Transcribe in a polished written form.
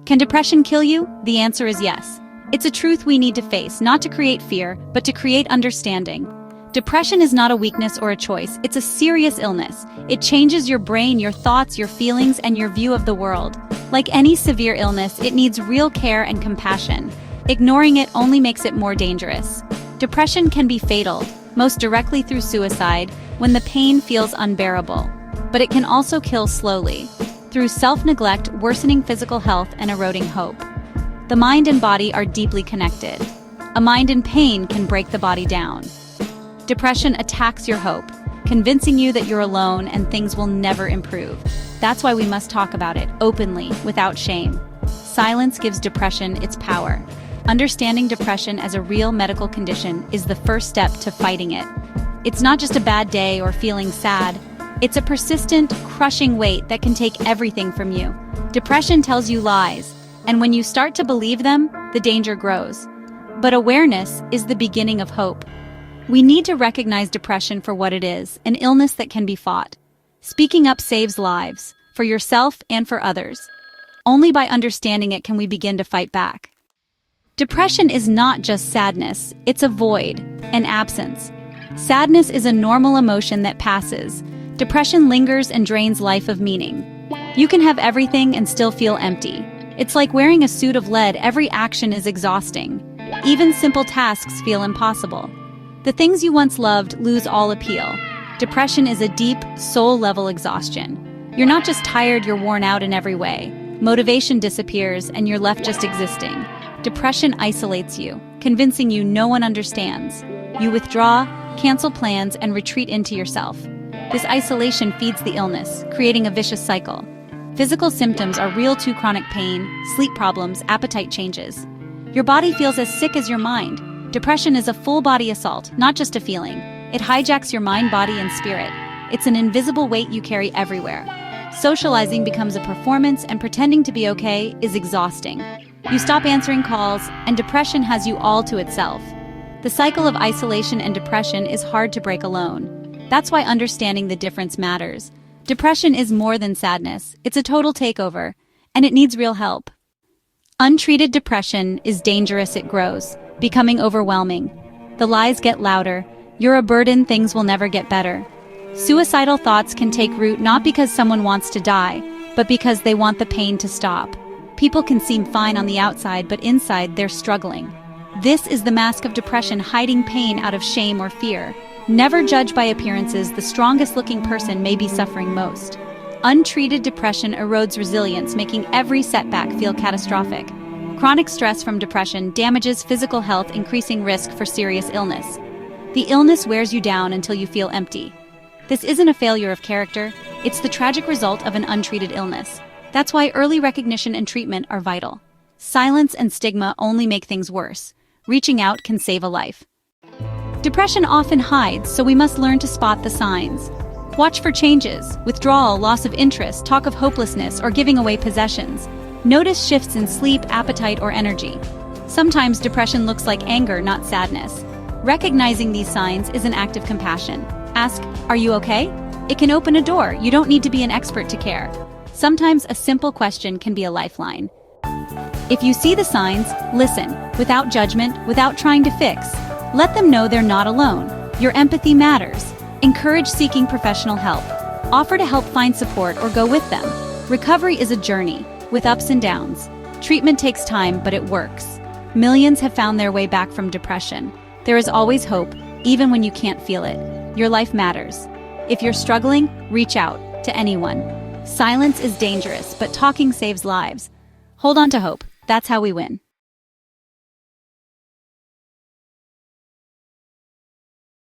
Can depression kill you? The answer is yes. It's a truth we need to face, not to create fear, but to create understanding. Depression is not a weakness or a choice, it's a serious illness. It changes your brain, your thoughts, your feelings, and your view of the world. Like any severe illness, it needs real care and compassion. Ignoring it only makes it more dangerous. Depression can be fatal, most directly through suicide, when the pain feels unbearable. But it can also kill slowly, through self-neglect, worsening physical health, and eroding hope. The mind and body are deeply connected. A mind in pain can break the body down. Depression attacks your hope, convincing you that you're alone and things will never improve. That's why we must talk about it, openly, without shame. Silence gives depression its power. Understanding depression as a real medical condition is the first step to fighting it. It's not just a bad day or feeling sad. It's a persistent, crushing weight that can take everything from you. Depression tells you lies, and when you start to believe them, the danger grows. But awareness is the beginning of hope. We need to recognize depression for what it is, an illness that can be fought. Speaking up saves lives, for yourself and for others. Only by understanding it can we begin to fight back. Depression is not just sadness, it's a void, an absence. Sadness is a normal emotion that passes. Depression lingers and drains life of meaning. You can have everything and still feel empty. It's like wearing a suit of lead. Every action is exhausting. Even simple tasks feel impossible. The things you once loved lose all appeal. Depression is a deep, soul-level exhaustion. You're not just tired, you're worn out in every way. Motivation disappears and you're left just existing. Depression isolates you, convincing you no one understands. You withdraw, cancel plans, and retreat into yourself. This isolation feeds the illness, creating a vicious cycle. Physical symptoms are real too: chronic pain, sleep problems, appetite changes. Your body feels as sick as your mind. Depression is a full-body assault, not just a feeling. It hijacks your mind, body, and spirit. It's an invisible weight you carry everywhere. Socializing becomes a performance, and pretending to be okay is exhausting. You stop answering calls, and depression has you all to itself. The cycle of isolation and depression is hard to break alone. That's why understanding the difference matters. Depression is more than sadness. It's a total takeover, and it needs real help. Untreated depression is dangerous. It grows, becoming overwhelming. The lies get louder. You're a burden, things will never get better. Suicidal thoughts can take root not because someone wants to die, but because they want the pain to stop. People can seem fine on the outside, but inside they're struggling. This is the mask of depression, hiding pain out of shame or fear. Never judge by appearances. The strongest-looking person may be suffering most. Untreated depression erodes resilience, making every setback feel catastrophic. Chronic stress from depression damages physical health, increasing risk for serious illness. The illness wears you down until you feel empty. This isn't a failure of character, it's the tragic result of an untreated illness. That's why early recognition and treatment are vital. Silence and stigma only make things worse. Reaching out can save a life. Depression often hides, so we must learn to spot the signs. Watch for changes: withdrawal, loss of interest, talk of hopelessness, or giving away possessions. Notice shifts in sleep, appetite, or energy. Sometimes depression looks like anger, not sadness. Recognizing these signs is an act of compassion. Ask, "Are you okay?" It can open a door. You don't need to be an expert to care. Sometimes a simple question can be a lifeline. If you see the signs, listen, without judgment, without trying to fix. Let them know they're not alone. Your empathy matters. Encourage seeking professional help. Offer to help find support or go with them. Recovery is a journey, with ups and downs. Treatment takes time, but it works. Millions have found their way back from depression. There is always hope, even when you can't feel it. Your life matters. If you're struggling, reach out to anyone. Silence is dangerous, but talking saves lives. Hold on to hope. That's how we win.